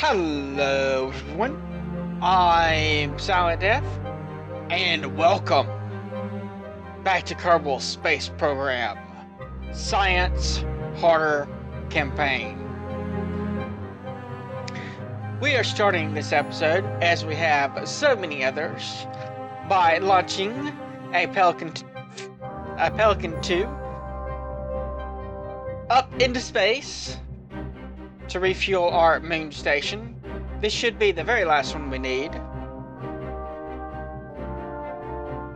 Hello everyone, I'm Silent Death, and welcome back to Kerbal Space Program, Science Harder Campaign. We are starting this episode, as we have so many others, by launching a Pelican 2 up into space to refuel our moon station. This should be the very last one we need.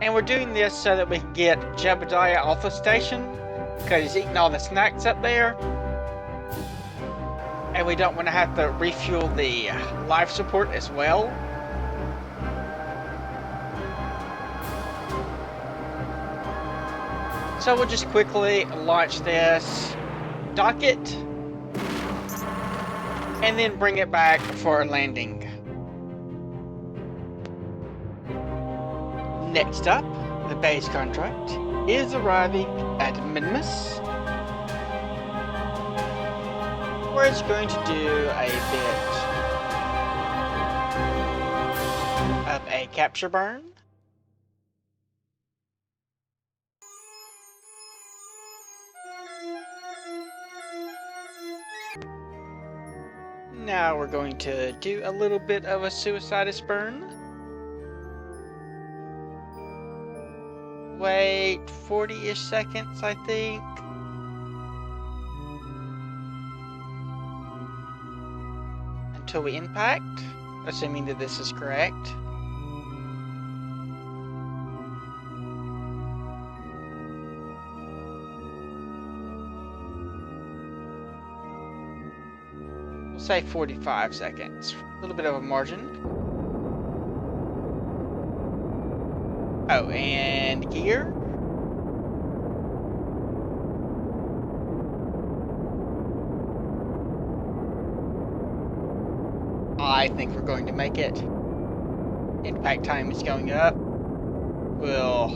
And we're doing this so that we can get Jebediah off the station, because he's eating all the snacks up there. And we don't want to have to refuel the life support as well. So we'll just quickly launch this, dock it, and then bring it back for a landing. Next up, the base contract is arriving at Minmus, where it's going to do a bit of a capture burn. Now we're going to do a little bit of a suicidus burn. Wait 40-ish seconds, I think. Until we impact, assuming that this is correct. Say 45 seconds. A little bit of a margin. Oh, and gear. I think we're going to make it. Impact time is going up. We'll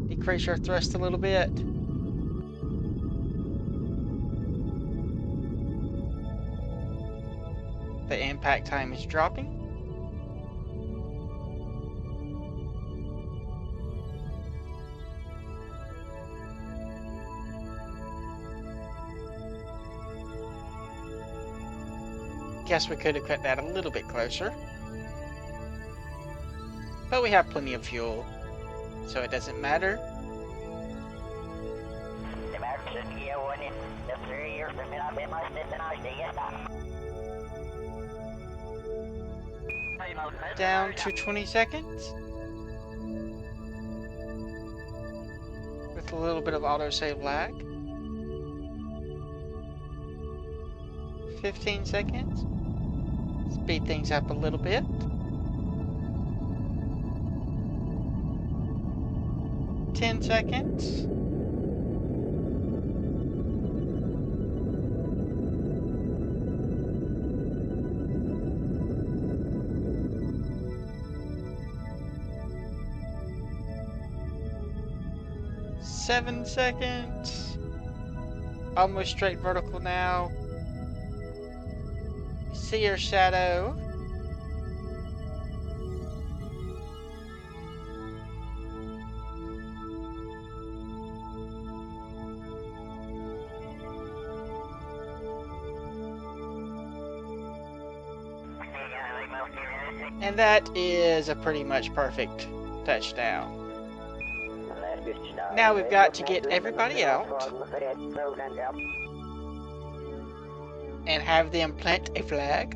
decrease our thrust a little bit. The impact time is dropping. Guess we could have cut that a little bit closer. But we have plenty of fuel, so it doesn't matter. Down to 20 seconds. With a little bit of autosave lag. 15 seconds. Speed things up a little bit. 10 seconds. Seven seconds. Almost straight vertical now. See your shadow. And that is a pretty much perfect touchdown. Now we've got to get everybody out and have them plant a flag.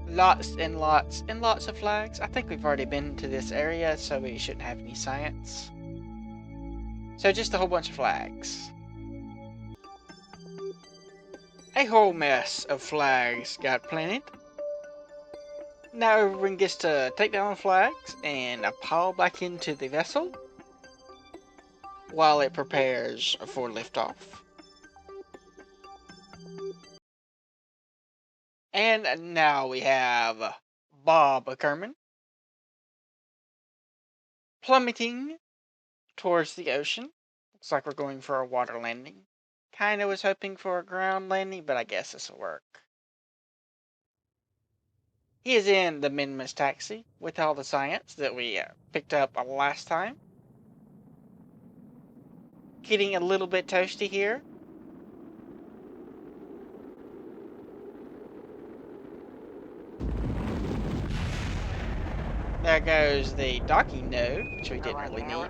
Lots and lots and lots of flags. I think we've already been to this area, so we shouldn't have any science. So just a whole bunch of flags. A whole mess of flags got planted. Now everyone gets to take down the flags and pile back into the vessel while it prepares for liftoff. And now we have Bob Ackerman plummeting towards the ocean. Looks like we're going for a water landing. Kinda was hoping for a ground landing, but I guess this will work. He is in the Minmus taxi with all the science that we picked up last time. Getting a little bit toasty here. There goes the docking node, which we didn't really need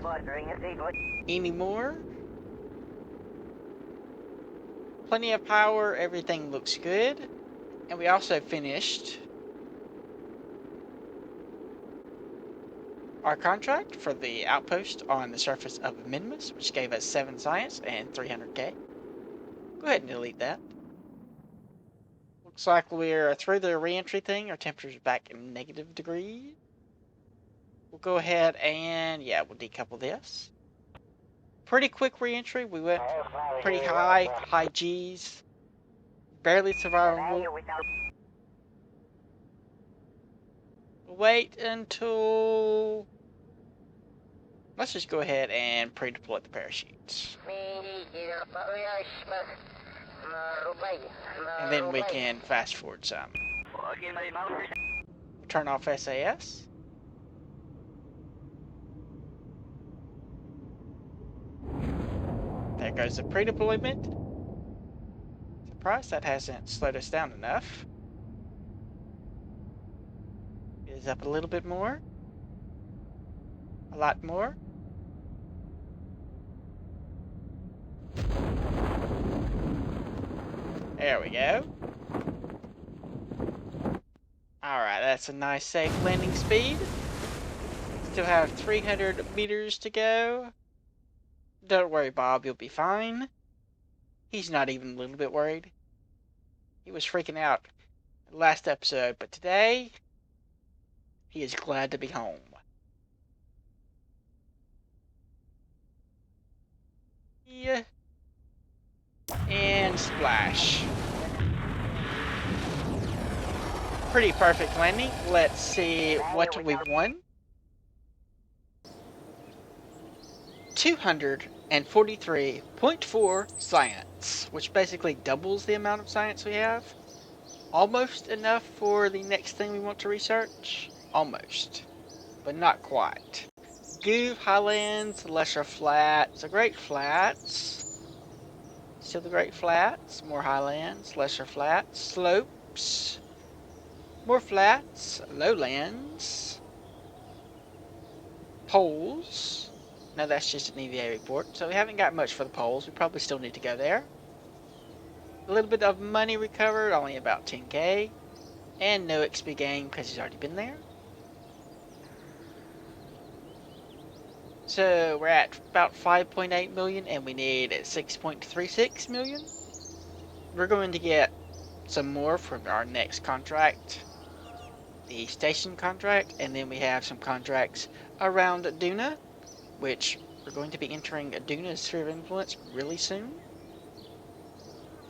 anymore. Plenty of power, everything looks good. And we also finished our contract for the outpost on the surface of Minmus, which gave us 7 science and 300k. Go ahead and delete that. Looks like we're through the re-entry thing. Our temperature's back in negative degrees. We'll go ahead and, yeah, we'll decouple this. Pretty quick re-entry. We went pretty high G's. Barely survivable. Wait until... Let's just go ahead and pre-deploy the parachutes. And then we can fast forward some. Turn off SAS. There goes the pre-deployment. Surprised that hasn't slowed us down enough. It is up a little bit more. A lot more. There we go. Alright, that's a nice safe landing speed. Still have 300 meters to go. Don't worry, Bob, you'll be fine. He's not even a little bit worried. He was freaking out last episode, but today, he is glad to be home. Yeah. And splash. Pretty perfect landing. Let's see what we won. 243.4 science, which basically doubles the amount of science we have. Almost enough for the next thing we want to research. Almost, but not quite. Goo, highlands, lesser flats, the Great Flats. Still the Great Flats, more highlands, lesser flats, slopes, more flats, lowlands, poles. Now that's just an EVA report, so we haven't got much for the poles. We probably still need to go there. A little bit of money recovered, only about 10k, and no XP gain because he's already been there. So we're at about 5.8 million and we need 6.36 million. We're going to get some more from our next contract, the station contract, and then we have some contracts around Duna, which we're going to be entering Duna's sphere of influence really soon.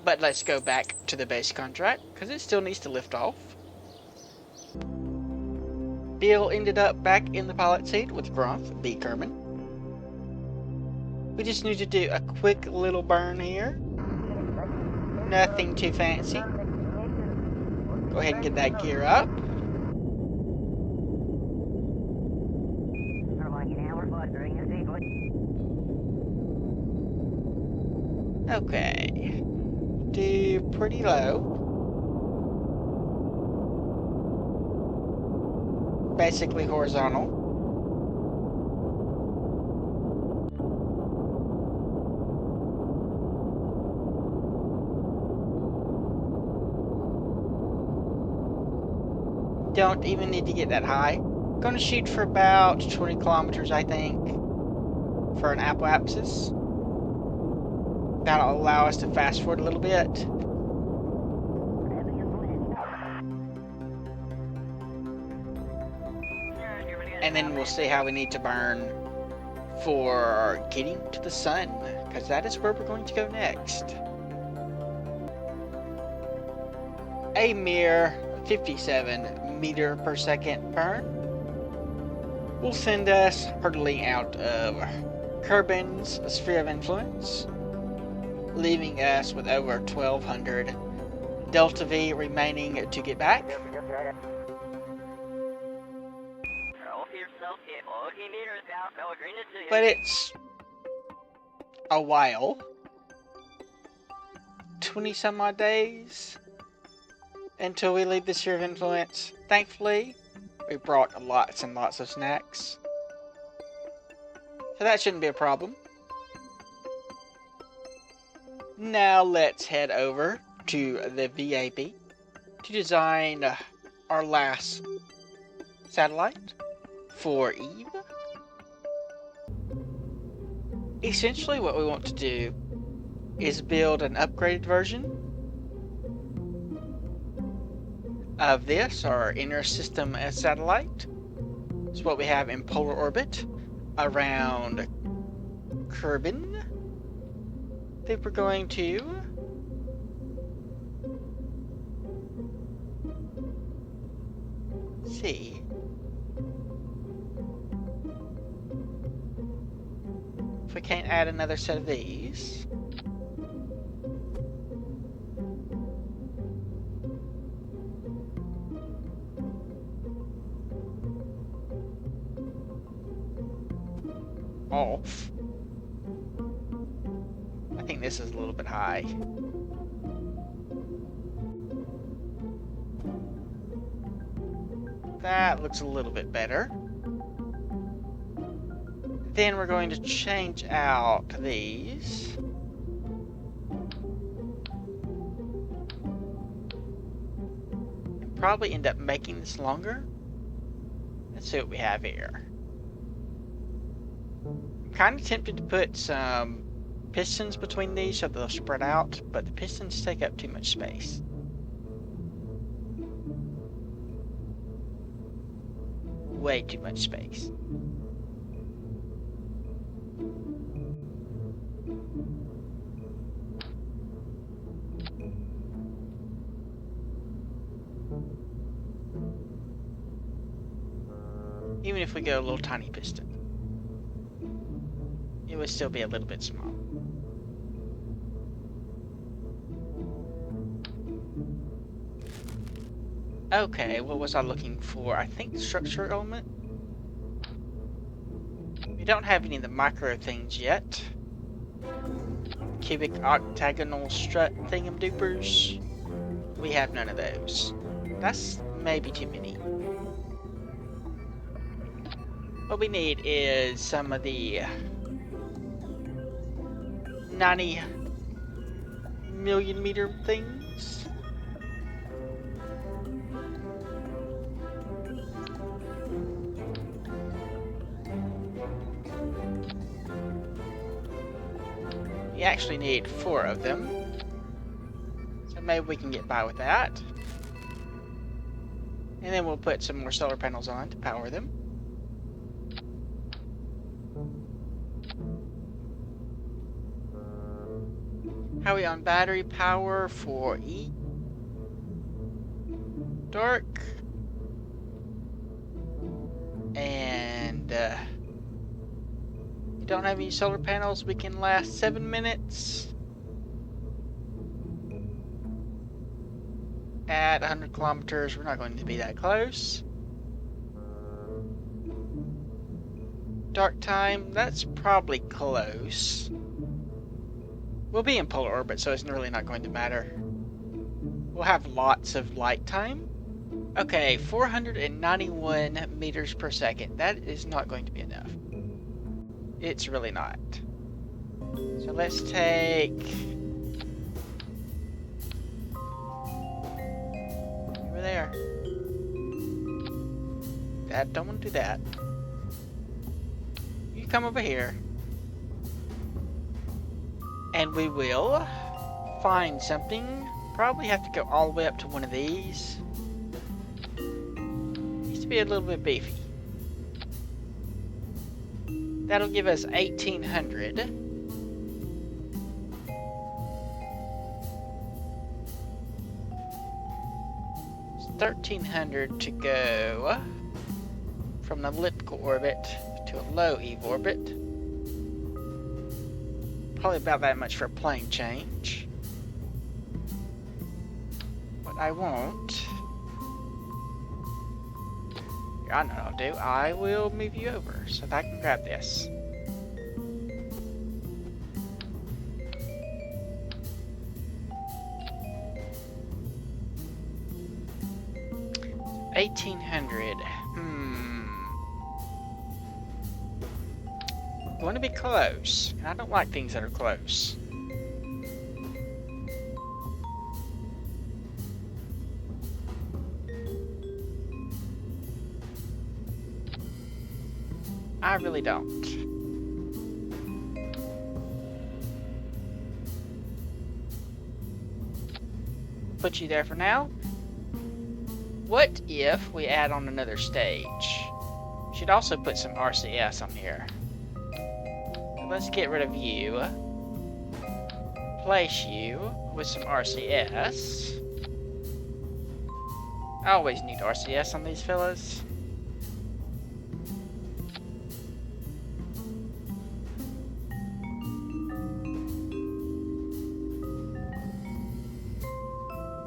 But let's go back to the base contract because it still needs to lift off. Bill ended up back in the pilot seat with Grumph, the Kerman. We just need to do a quick little burn here. Nothing too fancy. Go ahead and get that gear up. Okay. Do pretty low. Basically horizontal. Don't even need to get that high. Gonna shoot for about 20 kilometers, I think, for an apoapsis. That'll allow us to fast forward a little bit. And then we'll see how we need to burn for getting to the sun, because that is where we're going to go next. A mere 57 meter per second burn will send us hurtling out of Kerbin's sphere of influence. leaving us with over 1,200 Delta V remaining to get back. But it's a while. 20 some odd days until we leave the sphere of influence. Thankfully, we brought lots and lots of snacks, so that shouldn't be a problem. Now let's head over to the VAB to design our last satellite for Eve. Essentially what we want to do is build an upgraded version of this, our inner system satellite. It's what we have in polar orbit around Kerbin. I think we're going to see if we can't add another set of these. Off. I think this is a little bit high. That looks a little bit better. Then we're going to change out these. And probably end up making this longer. Let's see what we have here. I'm kind of tempted to put some pistons between these so they'll spread out, but the pistons take up too much space. Way too much space. Even if we go a little tiny piston, it would still be a little bit small. Okay, what was I looking for? I think the structure element. We don't have any of the micro things yet. Cubic octagonal strut thingamdoopers. We have none of those. That's maybe too many. What we need is some of the 90 million meter things. We actually need 4 of them, so maybe we can get by with that. And then we'll put some more solar panels on to power them. How are we on battery power for E? Dark. And we don't have any solar panels. We can last 7 minutes. At 100 kilometers, we're not going to be that close. Dark time, that's probably close. We'll be in polar orbit, so it's really not going to matter. We'll have lots of light time. Okay, 491 meters per second. That is not going to be enough. It's really not. So let's take... over there. Dad, don't want to do that. You come over here. And we will find something. Probably have to go all the way up to one of these. Needs to be a little bit beefy. That'll give us 1,800. It's 1,300 to go from an elliptical orbit to a low Eve orbit. Probably about that much for a plane change. But I won't. I know what I'll do. I will move you over so that I can grab this. $1,800. I want to be close, and I don't like things that are close. I really don't. Put you there for now. What if we add on another stage? Should also put some RCS on here. Let's get rid of you. Place you with some RCS. I always need RCS on these fellas.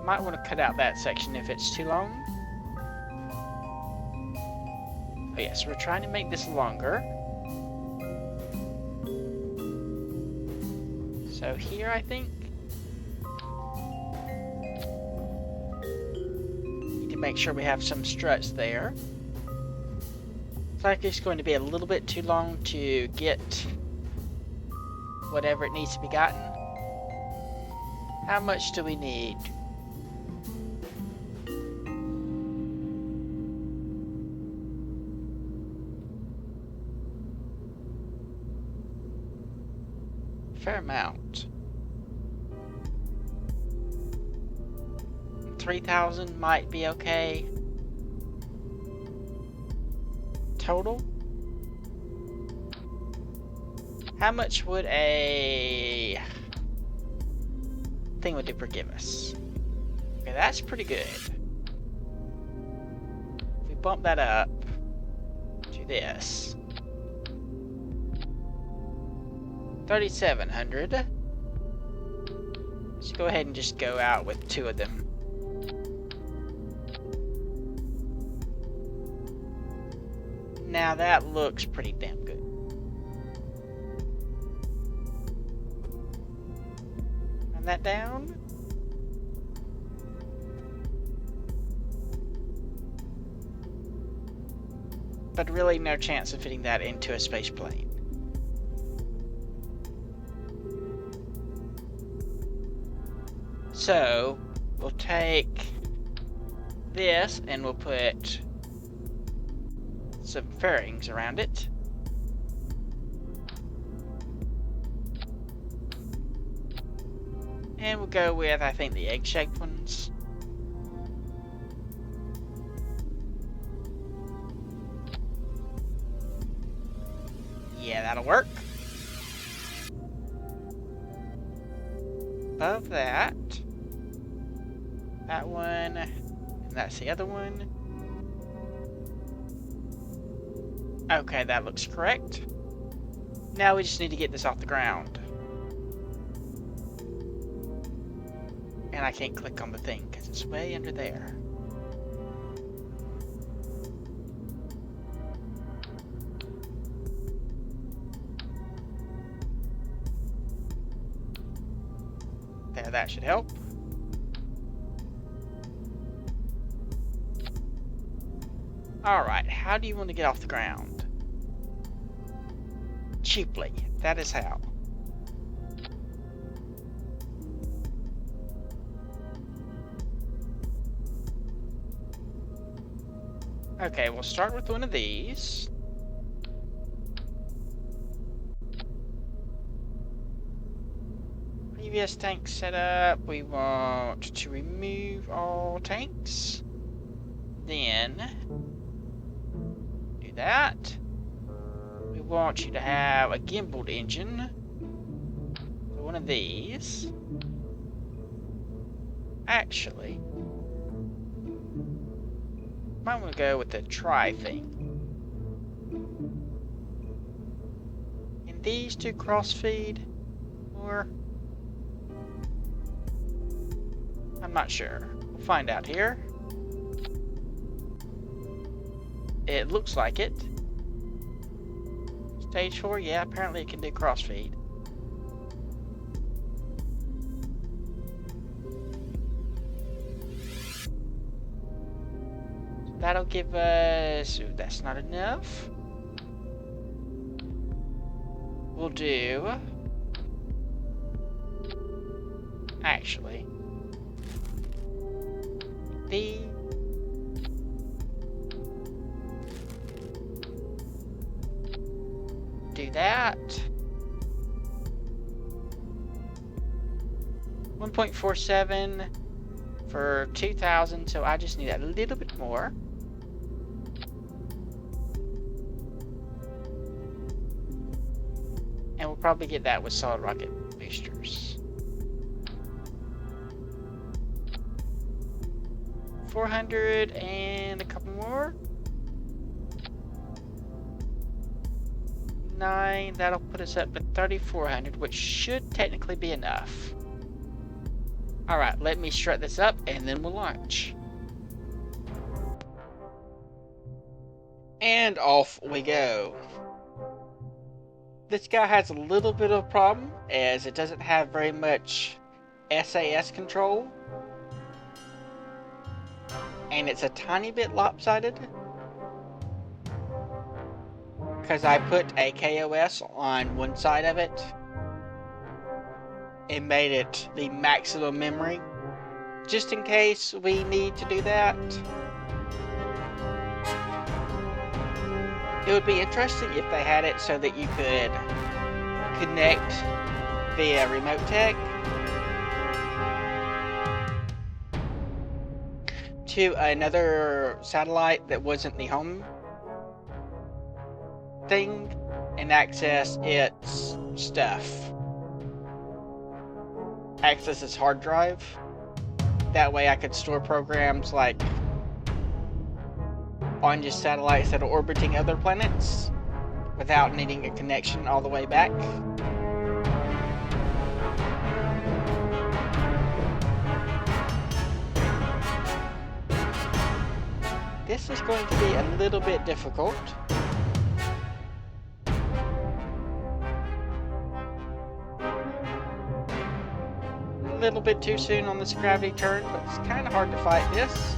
Might want to cut out that section if it's too long. Oh yes, we're trying to make this longer. So here, I think. Need to make sure we have some struts there. Looks like it's going to be a little bit too long to get whatever it needs to be gotten. How much do we need? Fair amount. 3,000 might be okay. Total? How much would a thing would forgive us? Okay, that's pretty good. If we bump that up to this. 3,700. Let's go ahead and just go out with 2 of them. Now that looks pretty damn good. Run that down. But really no chance of fitting that into a space plane. So, we'll take this and we'll put some fairings around it. And we'll go with, I think, the egg-shaped ones. Yeah, that'll work. Above that. That one, and that's the other one. Okay, that looks correct. Now we just need to get this off the ground. And I can't click on the thing because it's way under there. There, that should help. Alright, how do you want to get off the ground? Cheaply, that is how. Okay, we'll start with one of these. Previous tank setup, we want to remove all tanks. Then do that. We want you to have a gimbaled engine. So one of these. Actually, might want to go with the tri thing. And these two cross feed. more? I'm not sure. We'll find out here. It looks like it. Stage 4, yeah, apparently it can do crossfeed. That'll give us... Ooh, that's not enough. We'll do... Actually... Do that. 1.47 for 2,000, so I just need a little bit more. And we'll probably get that with solid rocket boosters. 400 and a couple more. 9, that'll put us up to 3,400, which should technically be enough. Alright, let me strut this up and then we'll launch. And off we go. This guy has a little bit of a problem as it doesn't have very much SAS control. And it's a tiny bit lopsided. Because I put a KOS on one side of it. And made it the maximum memory. Just in case we need to do that. It would be interesting if they had it so that you could connect via RemoteTech to another satellite that wasn't the home thing and access its stuff. Access its hard drive. That way I could store programs like on just satellites that are orbiting other planets without needing a connection all the way back. This is going to be a little bit difficult. A little bit too soon on this gravity turn, but it's kind of hard to fight this.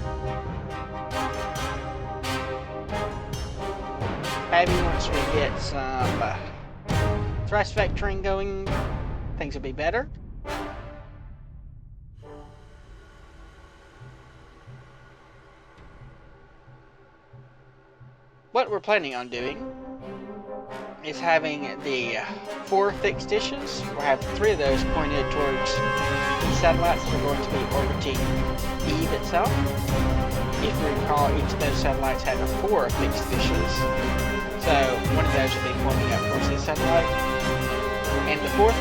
Maybe once we get some thrust vectoring going, things will be better. What we're planning on doing is having the 4 fixed dishes. We'll have 3 of those pointed towards the satellites that are going to be orbiting Eve itself. If you recall, each of those satellites had 4 fixed dishes. So one of those will be pointing up towards the satellite. And the fourth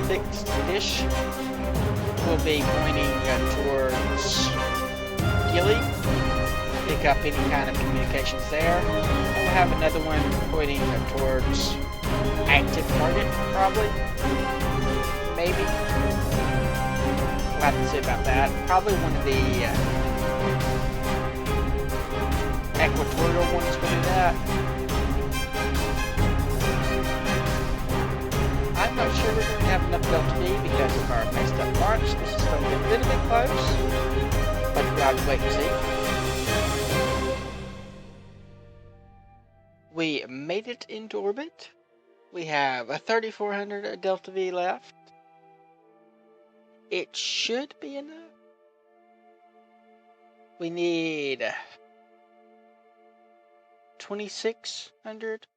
fixed dish will be pointing towards Gilly. Pick up any kind of communications there. And we'll have another one pointing towards active target, probably. Maybe. We'll have to see about that. Probably one of the equatorial ones will do that. I'm not sure we're going to have enough Delta V because of our messed up launch. This is going to be a little bit close, but we'll have to wait and see. We made it into orbit. We have a 3,400 Delta V left. It should be enough. We need 2,600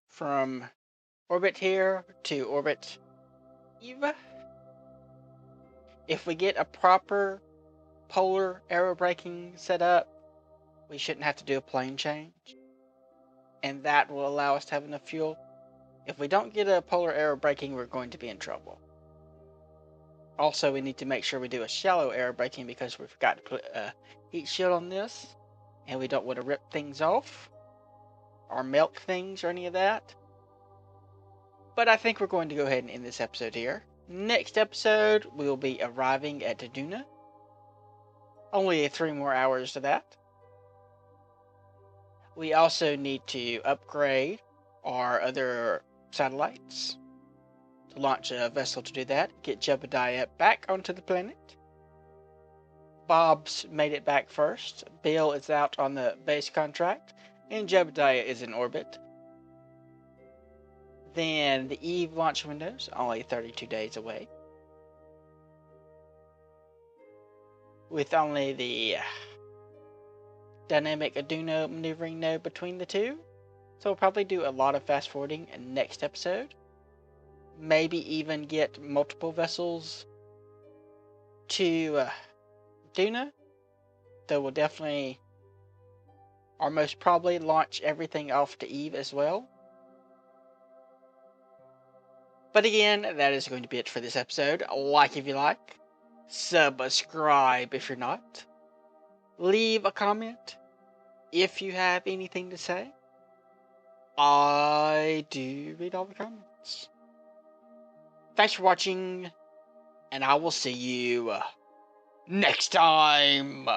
from orbit here to orbit Eve. If we get a proper polar aerobraking set up, we shouldn't have to do a plane change. And that will allow us to have enough fuel. If we don't get a polar aerobraking, we're going to be in trouble. Also, we need to make sure we do a shallow aerobraking because we forgot to put a heat shield on this. And we don't want to rip things off or melt things or any of that. But I think we're going to go ahead and end this episode here. Next episode, we will be arriving at Duna. Only 3 more hours to that. We also need to upgrade our other satellites. To launch a vessel to do that. Get Jebediah back onto the planet. Bob's made it back first. Bill is out on the base contract. And Jebediah is in orbit. Then the Eve launch windows, only 32 days away. With only the dynamic Arduino maneuvering node between the two. So we'll probably do a lot of fast forwarding in next episode. Maybe even get multiple vessels to Duna. Though we'll definitely, or most probably, launch everything off to Eve as well. But again, that is going to be it for this episode. Like if you like. Subscribe if you're not. Leave a comment if you have anything to say. I do read all the comments. Thanks for watching, and I will see you next time.